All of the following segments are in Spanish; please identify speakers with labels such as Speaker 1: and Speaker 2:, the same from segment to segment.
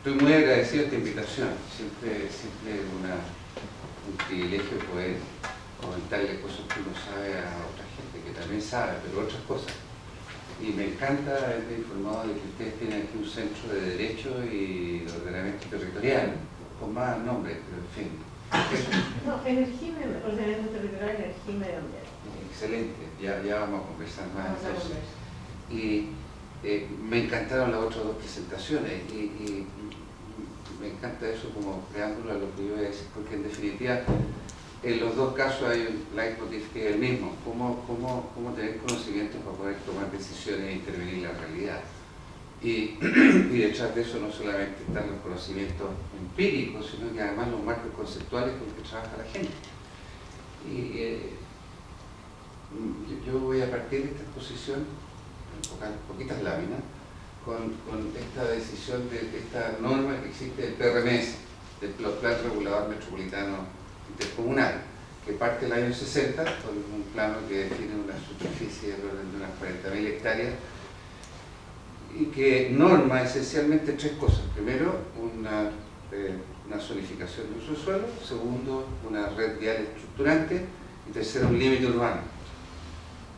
Speaker 1: Estoy muy agradecido de esta invitación. Siempre es un privilegio poder comentarle cosas que uno sabe a otra gente, que también sabe, pero otras cosas. Y me encanta haberme informado de que ustedes tienen aquí un centro de Derecho y de Ordenamiento Territorial, con más nombres, pero en fin.
Speaker 2: No, energía, ordenamiento territorial, energía y medio ambiente.
Speaker 1: Excelente, ya vamos a conversar más entonces. Y me encantaron las otras dos presentaciones y me encanta eso como preámbulo a lo que yo voy a decir, porque en definitiva en los dos casos hay un leitmotiv que es el mismo, cómo tener conocimientos para poder tomar decisiones e intervenir en la realidad. Y detrás de eso no solamente están los conocimientos empíricos, sino que además los marcos conceptuales con los que trabaja la gente. Y yo voy a partir de esta exposición, en poquitas láminas, con esta decisión de esta norma que existe del PRMS, del Plan Regulador Metropolitano Intercomunal, que parte del año 60 con un plano que define una superficie del orden de unas 40.000 hectáreas y que norma esencialmente tres cosas. Primero, una zonificación de uso de suelo. Segundo, una red vial estructurante. Y tercero, un límite urbano.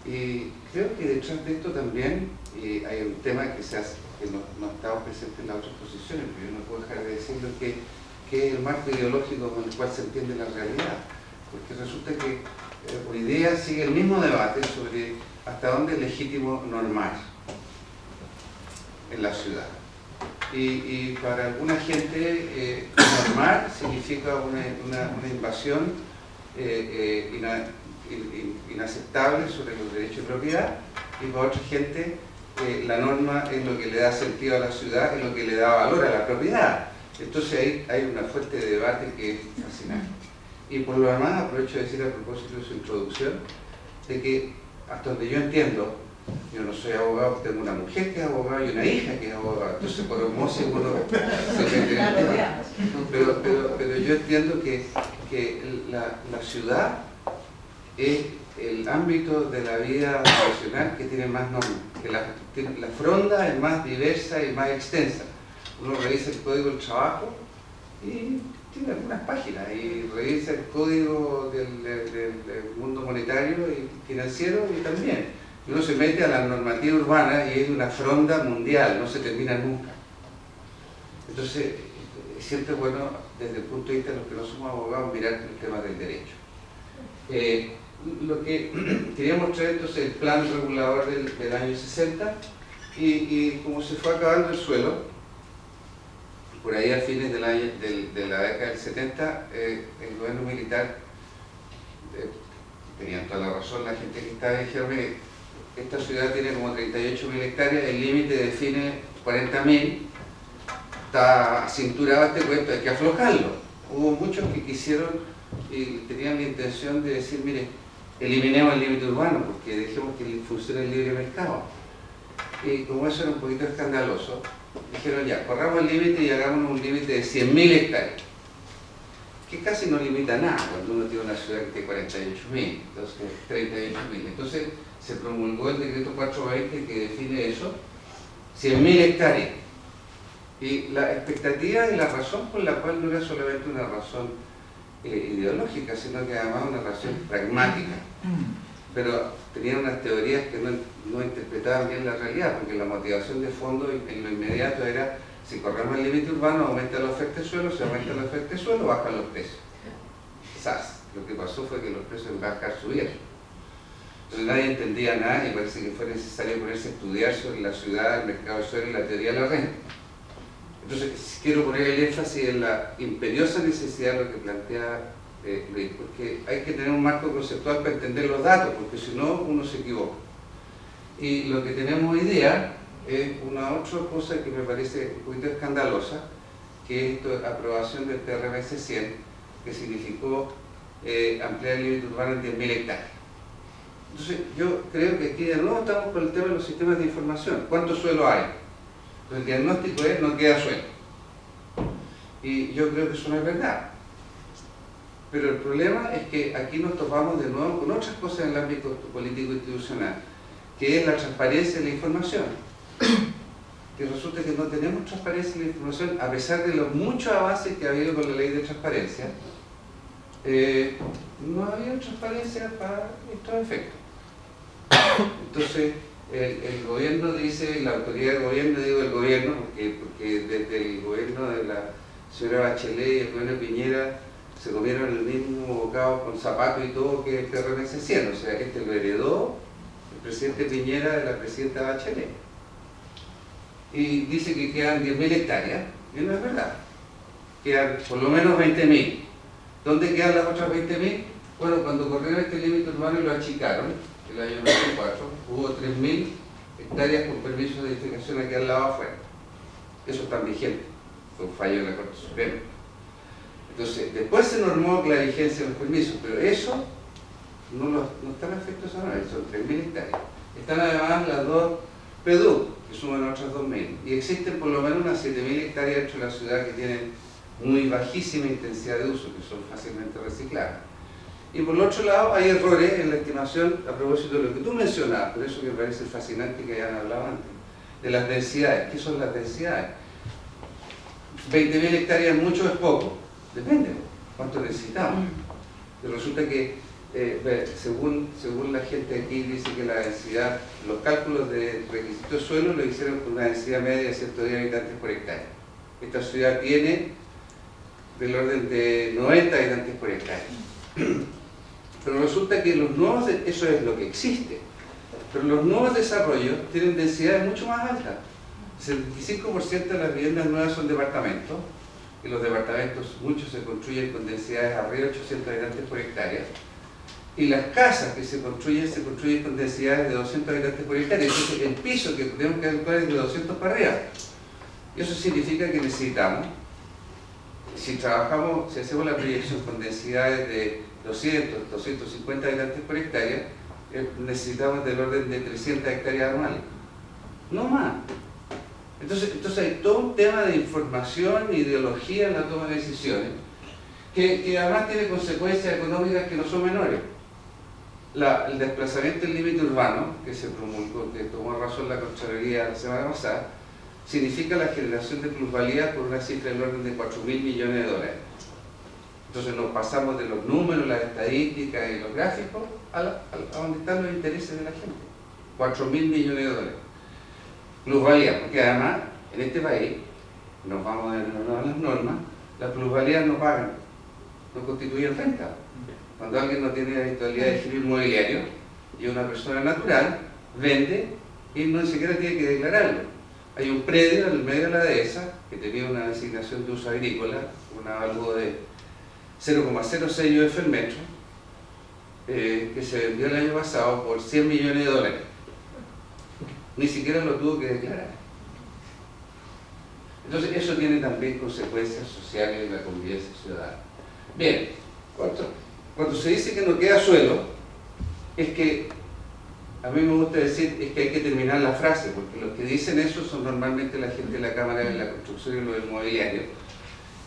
Speaker 1: Y creo que detrás de esto también hay un tema que no estaba presente en las otras posiciones, pero yo no puedo dejar de decirlo, que es el marco ideológico con el cual se entiende la realidad. Porque resulta que hoy día sigue el mismo debate sobre hasta dónde es legítimo normar en la ciudad. Y para alguna gente normar significa una invasión inaceptable sobre los derechos de propiedad, y para otra gente la norma es lo que le da sentido a la ciudad, es lo que le da valor a la propiedad. Entonces ahí hay una fuente de debate que es fascinante. Y por lo demás aprovecho de decir a propósito de su introducción, de que hasta donde yo entiendo, yo no soy abogado, tengo una mujer que es abogada y una hija que es abogada, entonces por osmosis uno se mete en el tema. Pero yo entiendo que la ciudad es el ámbito de la vida nacional que tiene más normas, que la fronda es más diversa y más extensa. Uno revisa el Código del Trabajo y tiene algunas páginas, y revisa el Código del mundo monetario y financiero y también. Y uno se mete a la normativa urbana y es una fronda mundial, no se termina nunca. Entonces, siempre es bueno, desde el punto de vista de los que no somos abogados, mirar el tema del derecho. Lo que quería mostrar entonces el plan regulador del año 60 y como se fue acabando el suelo, por ahí a fines de la década del 70, el gobierno militar, tenían toda la razón, la gente que estaba dijeron, mire, esta ciudad tiene como 38.000 hectáreas, el límite define 40.000, está cinturado este cuento, hay que aflojarlo. Hubo muchos que quisieron y tenían la intención de decir, mire, eliminemos el límite urbano porque dejemos que funcione el libre mercado. Y como eso era un poquito escandaloso, dijeron ya, corramos el límite y hagamos un límite de 100.000 hectáreas, que casi no limita nada cuando uno tiene una ciudad que tiene 48.000, entonces 38.000. Entonces se promulgó el decreto 420 que define eso, 100.000 hectáreas. Y la expectativa y la razón por la cual no era solamente una razón ideológica, sino que además una razón pragmática. Pero tenían unas teorías que no interpretaban bien la realidad, porque la motivación de fondo en lo inmediato era, si corremos el límite urbano, aumenta la oferta de suelo, si aumenta la oferta de suelo, bajan los precios. Quizás, lo que pasó fue que los precios en bajar subieron. Entonces nadie entendía nada y parece que fue necesario ponerse a estudiar sobre la ciudad, el mercado de suelo y la teoría de la renta. Entonces quiero poner el énfasis en la imperiosa necesidad de lo que plantea Luis, porque hay que tener un marco conceptual para entender los datos, porque si no uno se equivoca. Y lo que tenemos hoy día es una otra cosa que me parece un poquito escandalosa, que es la aprobación del PRMS 100, que significó ampliar el límite urbano en 10.000 hectáreas. Entonces yo creo que aquí de nuevo estamos con el tema de los sistemas de información. ¿Cuánto suelo hay? Entonces el diagnóstico es no queda suelo. Y yo creo que eso no es verdad. Pero el problema es que aquí nos topamos de nuevo con otras cosas en el ámbito político institucional, que es la transparencia de la información. que resulta que no tenemos transparencia en la información, a pesar de los muchos avances que ha habido con la ley de transparencia. No ha habido transparencia para estos efectos. Entonces, el gobierno dice, la autoridad del gobierno, digo el gobierno, porque desde el gobierno de la señora Bachelet y el gobierno de Piñera se comieron el mismo bocado con zapatos y todo que el PRM hacían. O sea, lo heredó el presidente Piñera de la presidenta Bachelet. Y dice que quedan 10.000 hectáreas, y no es verdad. Quedan por lo menos 20.000. ¿Dónde quedan las otras 20.000? Bueno, cuando corrieron este límite urbano y lo achicaron, el año 94, hubo 3.000 hectáreas con permiso de edificación aquí al lado afuera. Eso está vigente, fue un fallo de la Corte Suprema. Entonces, después se normó la vigencia de los permisos, pero eso no están efectos a nada, son 3.000 hectáreas. Están además las dos PEDU, que suman otras 2.000, y existen por lo menos unas 7.000 hectáreas dentro de la ciudad que tienen muy bajísima intensidad de uso, que son fácilmente recicladas. Y por el otro lado, hay errores en la estimación a propósito de lo que tú mencionabas, por eso que me parece fascinante que hayan hablado antes, de las densidades. ¿Qué son las densidades? 20.000 hectáreas es mucho o es poco, depende, ¿cuánto necesitamos? Pero resulta que, según la gente aquí, dice que la densidad, los cálculos de requisitos de suelo lo hicieron con una densidad media de 110 habitantes por hectárea. Esta ciudad tiene del orden de 90 habitantes por hectárea. Pero resulta que los nuevos, eso es lo que existe, pero los nuevos desarrollos tienen densidades mucho más altas. El 75% de las viviendas nuevas son departamentos, y los departamentos muchos se construyen con densidades arriba de 800 habitantes por hectárea, y las casas que se construyen con densidades de 200 habitantes por hectárea. Entonces el piso que tenemos que calcular es de 200 para arriba. Y eso significa que necesitamos, si hacemos la proyección con densidades de 200, 250 habitantes por hectárea, necesitamos del orden de 300 hectáreas anuales. No más. Entonces hay todo un tema de información, ideología en la toma de decisiones, que además tiene consecuencias económicas que no son menores. El desplazamiento del límite urbano, que se promulgó, que tomó razón la Contraloría la semana pasada, significa la generación de plusvalía por una cifra del orden de 4.000 millones de dólares. Entonces nos pasamos de los números, las estadísticas y los gráficos a donde están los intereses de la gente. 4.000 millones de dólares. Plusvalía, porque además en este país, nos vamos a las normas, las plusvalías no pagan, no constituyen renta. Cuando alguien no tiene la habitualidad de giro inmobiliario y una persona natural vende y no ni siquiera tiene que declararlo. Hay un predio en el medio de la dehesa que tenía una designación de uso agrícola, un avalúo de 0,06 UF el metro, que se vendió el año pasado por 100 millones de dólares. Ni siquiera lo tuvo que declarar. Entonces eso tiene también consecuencias sociales en la convivencia ciudadana. Bien, cuando se dice que no queda suelo, es que a mí me gusta decir es que hay que terminar la frase, porque los que dicen eso son normalmente la gente de la Cámara de la Construcción y los inmobiliarios.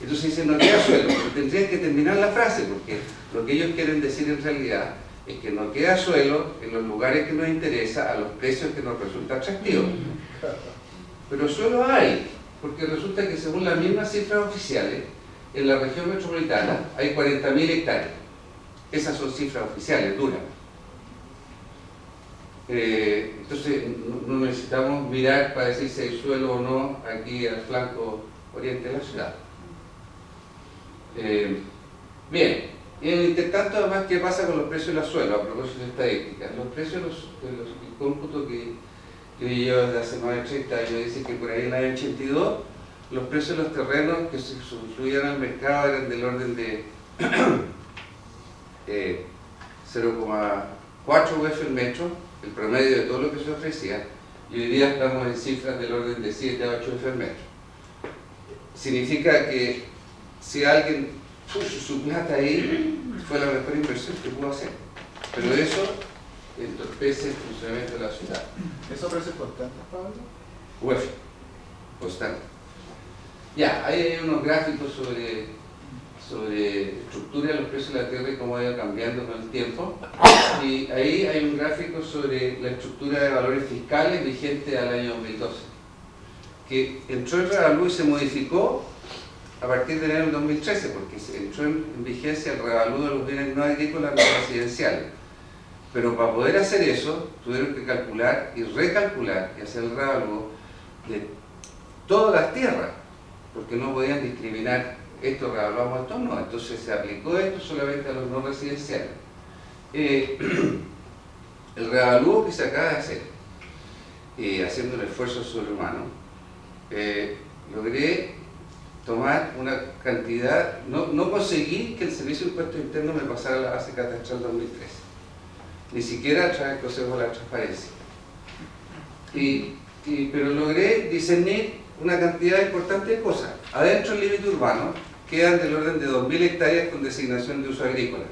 Speaker 1: Entonces dicen no queda suelo, pero tendrían que terminar la frase, porque lo que ellos quieren decir en realidad es que no queda suelo en los lugares que nos interesa a los precios que nos resulta atractivos. Pero suelo hay, porque resulta que según las mismas cifras oficiales, en la región metropolitana hay 40.000 hectáreas. Esas son cifras oficiales, duras. Entonces no necesitamos mirar para decir si hay suelo o no aquí al flanco oriente de la ciudad. Bien, y en el intertanto además, ¿qué pasa con los precios de la suelo? A propósito de estadísticas, los precios el cómputo que yo desde hace más de 30 años dice que por ahí en el año 82 los precios de los terrenos que se subfluían al mercado eran del orden de 0,4 UF el metro, el promedio de todo lo que se ofrecía, y hoy día estamos en cifras del orden de 7 a 8 UF el metro. Significa que si alguien puso su plata ahí, fue la mejor inversión que pudo hacer. Pero eso entorpece el funcionamiento de la ciudad.
Speaker 3: ¿Esos precios constantes, Pablo?
Speaker 1: UF, constante. Ya, ahí hay unos gráficos sobre estructura de los precios de la tierra y cómo ha ido cambiando con el tiempo. Y ahí hay un gráfico sobre la estructura de valores fiscales vigente al año 2012. que entró el revalúo y se modificó a partir de enero del 2013, porque se entró en vigencia el revalúo de los bienes no agrícolas no residenciales. Pero para poder hacer eso, tuvieron que calcular y recalcular y hacer el revalúo de todas las tierras, porque no podían discriminar esto revaluamos, esto no. Entonces se aplicó esto solamente a los no residenciales. El revalúo que se acaba de hacer, haciendo un esfuerzo sobrehumano, logré tomar una cantidad, no conseguí que el Servicio de Impuestos Internos me pasara la base catastral 2013, ni siquiera a través del Consejo de la Transparencia. Pero logré discernir una cantidad importante de cosas. Adentro del límite urbano quedan del orden de 2.000 hectáreas con designación de uso agrícola.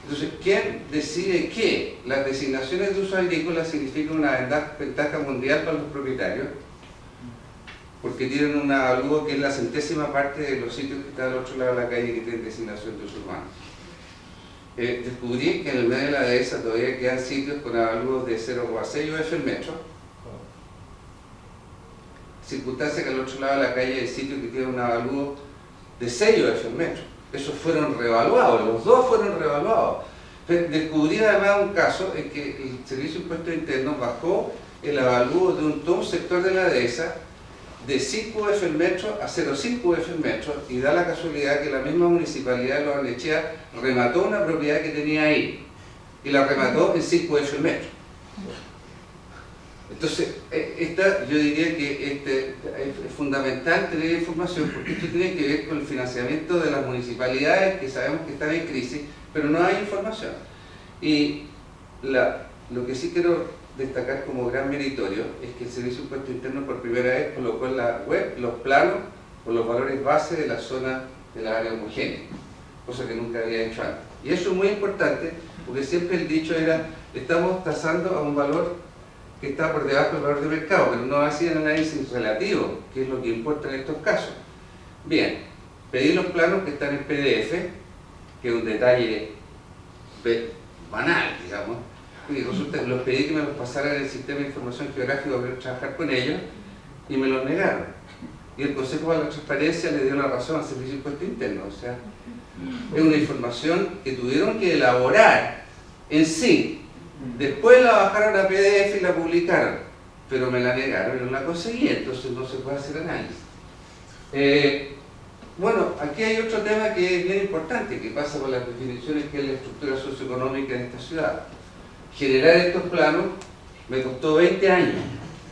Speaker 1: Entonces, ¿quién decide qué? Las designaciones de uso agrícola significan una ventaja mundial para los propietarios, porque tienen un avalúo que es la centésima parte de los sitios que están al otro lado de la calle que tienen designación de uso urbano. Descubrí que en el medio de la dehesa todavía quedan sitios con avalúos de 0,6 UF el metro, circunstancia que al otro lado de la calle hay sitios que tienen un avalúo de 6 UF el metro. Esos fueron revaluados, los dos fueron revaluados. Descubrí además un caso en que el Servicio de Impuestos Internos bajó el avalúo de todo un sector de la dehesa de 5 UF el metro a 0,5 UF el metro, y da la casualidad que la misma municipalidad de Lo Barnechea remató una propiedad que tenía ahí, y la remató en 5 UF el metro. Entonces, yo diría que es fundamental tener información, porque esto tiene que ver con el financiamiento de las municipalidades que sabemos que están en crisis, pero no hay información. Y lo que sí quiero destacar como gran meritorio es que el Servicio de Impuestos Internos por primera vez colocó en la web los planos con los valores base de la zona de la área homogénea, cosa que nunca había hecho antes. Y eso es muy importante, porque siempre el dicho era, estamos tasando a un valor que está por debajo del valor de mercado, pero no hacían análisis relativo, que es lo que importa en estos casos. Bien, pedí los planos que están en PDF, que es un detalle banal, digamos, y resulta que los pedí que me los pasaran en el sistema de información geográfica para trabajar con ellos, y me los negaron. Y el Consejo de la Transparencia le dio la razón al Servicio de Impuestos Internos. O sea, es una información que tuvieron que elaborar en sí. Después la bajaron a PDF y la publicaron, pero me la negaron y no la conseguí, entonces no se puede hacer análisis. Bueno, aquí hay otro tema que es bien importante, que pasa por las definiciones que es la estructura socioeconómica de esta ciudad. Generar estos planos me costó 20 años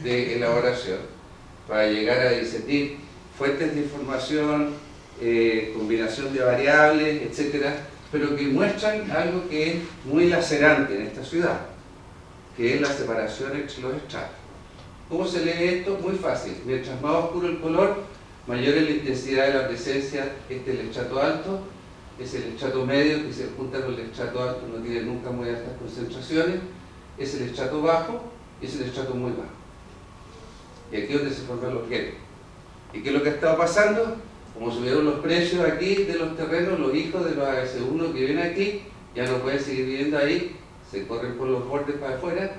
Speaker 1: de elaboración para llegar a discernir fuentes de información, combinación de variables, etcétera, pero que muestran algo que es muy lacerante en esta ciudad, que es la separación entre los estratos. ¿Cómo se lee esto? Muy fácil. Mientras más oscuro el color, mayor es la intensidad de la presencia. Este es el estrato alto, es el estrato medio, que se junta con el estrato alto, no tiene nunca muy altas concentraciones, es el estrato bajo y es el estrato muy bajo. Y aquí es donde se forman los guetos. ¿Y qué es lo que ha estado pasando? Como subieron los precios aquí de los terrenos, los hijos de los ABC1 que viven aquí ya no pueden seguir viviendo ahí, se corren por los bordes para afuera.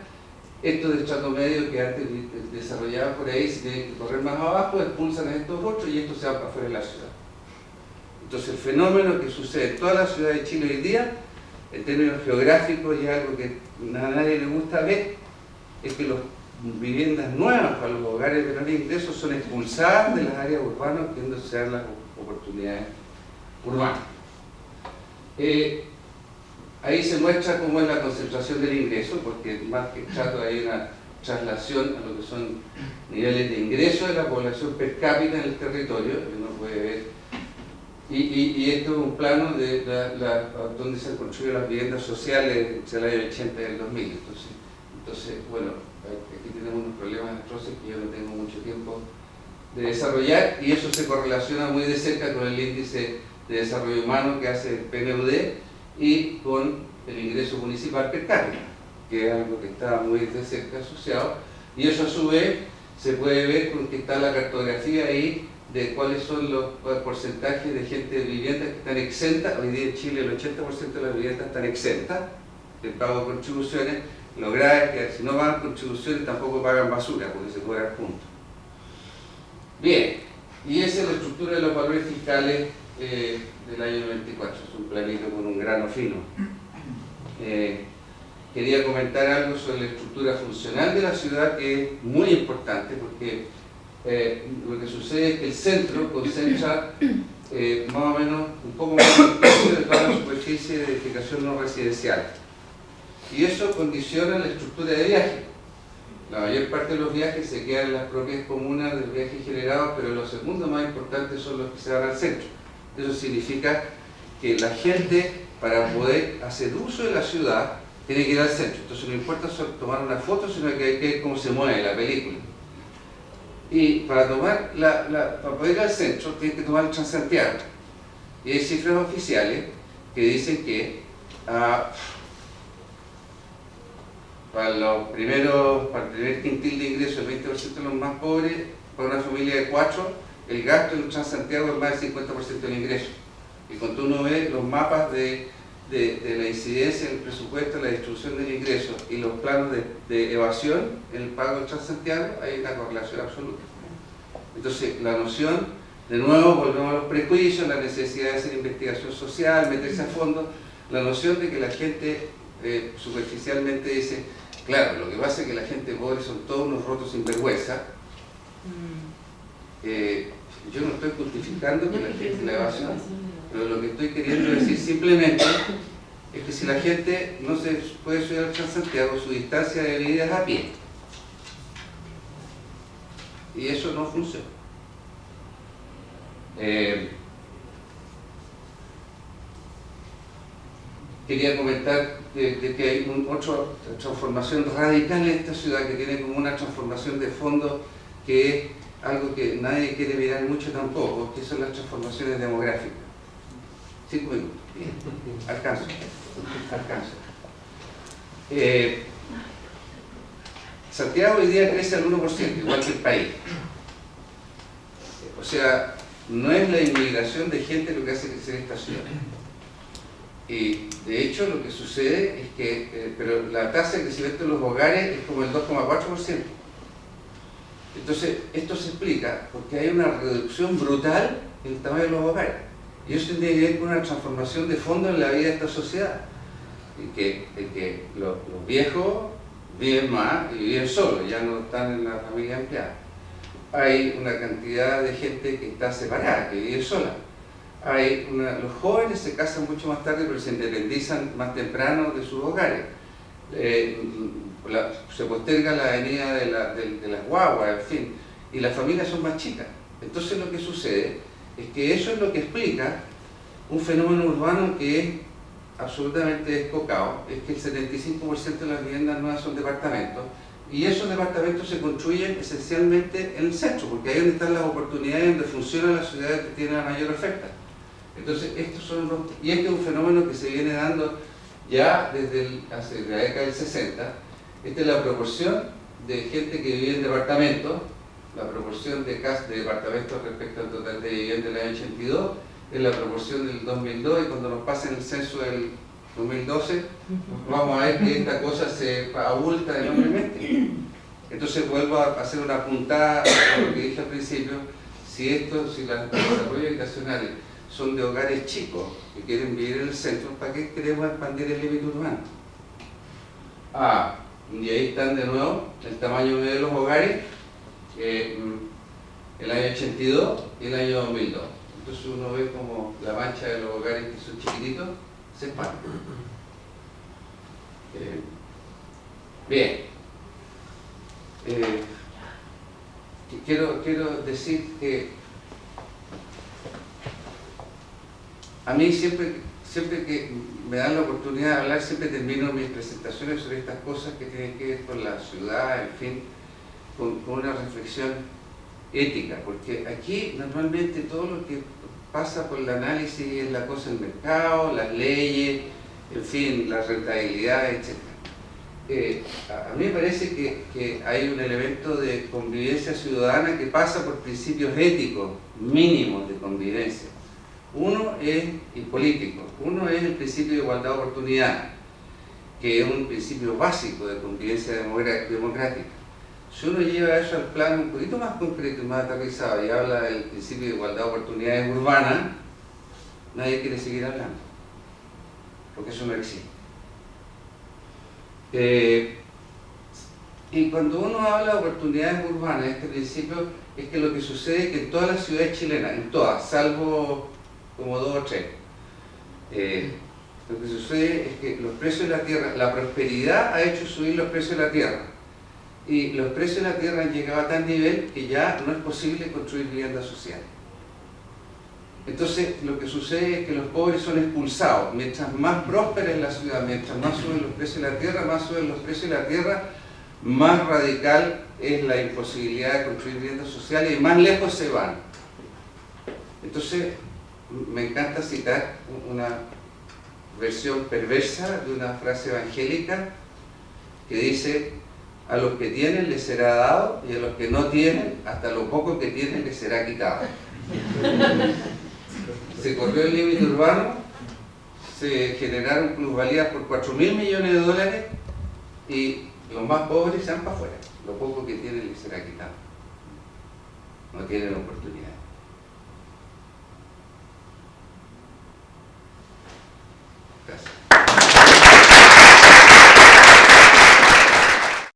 Speaker 1: Estos de estrato medio que antes desarrollaban por ahí, se tienen que correr más abajo, expulsan a estos otros y estos se van para afuera de la ciudad. Entonces el fenómeno que sucede en toda la ciudad de Chile hoy día, en términos geográficos, y algo que a nadie le gusta ver, es que las viviendas nuevas para los hogares de menor ingreso son expulsadas de las áreas urbanas, queriéndose dar las oportunidades urbanas. Ahí se muestra cómo es la concentración del ingreso, porque más que estrato hay una traslación a lo que son niveles de ingreso de la población per cápita en el territorio, que uno puede ver. Y esto es un plano de donde se han construido las viviendas sociales entre el año 80 y el 2000. Entonces, bueno, aquí tenemos unos problemas atroces que yo no tengo mucho tiempo de desarrollar, y eso se correlaciona muy de cerca con el índice de desarrollo humano que hace el PNUD y con el ingreso municipal per cápita, que es algo que está muy de cerca asociado, y eso a su vez se puede ver con que está la cartografía ahí de cuáles son los porcentajes de gente de viviendas que están exentas. Hoy día en Chile el 80% de las viviendas están exentas del pago de contribuciones. Lo grave es que si no pagan contribuciones tampoco pagan basura, porque se cobran juntos. Bien, y esa es la estructura de los valores fiscales del año 94, es un planito con un grano fino. Quería comentar algo sobre la estructura funcional de la ciudad, que es muy importante, porque lo que sucede es que el centro concentra más o menos un poco más del tercio de toda la superficie de edificación no residencial. Y eso condiciona la estructura de viaje. La mayor parte de los viajes se quedan en las propias comunas del viaje generado, pero los segundos más importantes son los que se van al centro. Eso significa que la gente, para poder hacer uso de la ciudad, tiene que ir al centro. Entonces no importa solo tomar una foto, sino que hay que ver cómo se mueve la película. Y para poder ir al centro, tiene que tomar el Transantiago. Y hay cifras oficiales que dicen que para el primer quintil de ingresos, el 20% de los más pobres, para una familia de 4, el gasto en Transantiago es más del 50% del ingreso. Y cuando uno ve los mapas de la incidencia en el presupuesto, la distribución del ingreso y los planos de evasión en el pago del Transantiago, hay una correlación absoluta. Entonces, la noción, de nuevo, volvemos a los prejuicios, la necesidad de hacer investigación social, meterse a fondo, la noción de que la gente superficialmente dice, claro, lo que pasa es que la gente pobre son todos unos rotos sinvergüenza. Yo no estoy justificando que la gente la evasión, pero lo que estoy queriendo decir simplemente es que si la gente no se puede subir al Transantiago, su distancia de vida es a pie. Y eso no funciona. Quería comentar de que hay otra transformación radical en esta ciudad, que tiene como una transformación de fondo, que es algo que nadie quiere mirar mucho tampoco, que son las transformaciones demográficas. 5 minutos. Bien. Alcanzo. Santiago hoy día crece al 1%, igual que el país. O sea, no es la inmigración de gente lo que hace crecer esta ciudad. Y de hecho lo que sucede es que, pero la tasa de crecimiento de los hogares es como el 2,4%. Entonces, esto se explica porque hay una reducción brutal en el tamaño de los hogares. Y eso tiene que ver con una transformación de fondo en la vida de esta sociedad. En que los viejos viven más y viven solos, ya no están en la familia ampliada. Hay una cantidad de gente que está separada, que vive sola. Los jóvenes se casan mucho más tarde, pero se independizan más temprano de sus hogares. Se posterga la venida de las guaguas, en fin, y las familias son más chicas. Entonces lo que sucede es que eso es lo que explica un fenómeno urbano que es absolutamente descocado, es que el 75% de las viviendas nuevas son departamentos, y esos departamentos se construyen esencialmente en el centro, porque ahí es donde están las oportunidades, donde funciona la ciudad que tiene la mayor oferta. Entonces, y este es un fenómeno que se viene dando ya desde hace la década del 60. Esta es la proporción de gente que vive en departamentos, la proporción de departamentos respecto al total de viviendas del año 82, es la proporción del 2002, y cuando nos pasen el censo del 2012, vamos a ver que esta cosa se abulta enormemente. Entonces vuelvo a hacer una puntada a lo que dije al principio: si los desarrollos habitacionales son de hogares chicos que quieren vivir en el centro, ¿para qué queremos expandir el límite urbano? Y ahí están de nuevo el tamaño medio de los hogares, el año 82 y el año 2002. Entonces uno ve como la mancha de los hogares que son chiquititos se expande. Bien. Quiero decir que a mí siempre que me dan la oportunidad de hablar, siempre termino mis presentaciones sobre estas cosas que tienen que ver con la ciudad, en fin, con una reflexión ética, porque aquí normalmente todo lo que pasa por el análisis es la cosa del mercado, las leyes, en fin, la rentabilidad, etc. A mí me parece que hay un elemento de convivencia ciudadana que pasa por principios éticos mínimos de convivencia. Y político. Uno es el principio de igualdad de oportunidad, que es un principio básico de convivencia democrática. Si uno lleva eso al plano un poquito más concreto y más aterrizado y habla del principio de igualdad de oportunidades urbanas, nadie quiere seguir hablando, porque eso no existe. Y cuando uno habla de oportunidades urbanas, este principio es que lo que sucede es que en todas las ciudades chilenas, en todas, salvo como 2 o 3, lo que sucede es que los precios de la tierra, la prosperidad ha hecho subir los precios de la tierra. Y los precios de la tierra han llegado a tal nivel que ya no es posible construir vivienda social. Entonces, lo que sucede es que los pobres son expulsados. Mientras más próspera es la ciudad, mientras más suben los precios de la tierra, más suben los precios de la tierra, más radical es la imposibilidad de construir viviendas sociales y más lejos se van. Entonces, me encanta citar una versión perversa de una frase evangélica que dice: a los que tienen les será dado y a los que no tienen, hasta lo poco que tienen les será quitado. Se corrió el límite urbano, se generaron plusvalías por 4.000 millones de dólares y los más pobres se van para afuera. Lo poco que tienen les será quitado. No tienen oportunidad.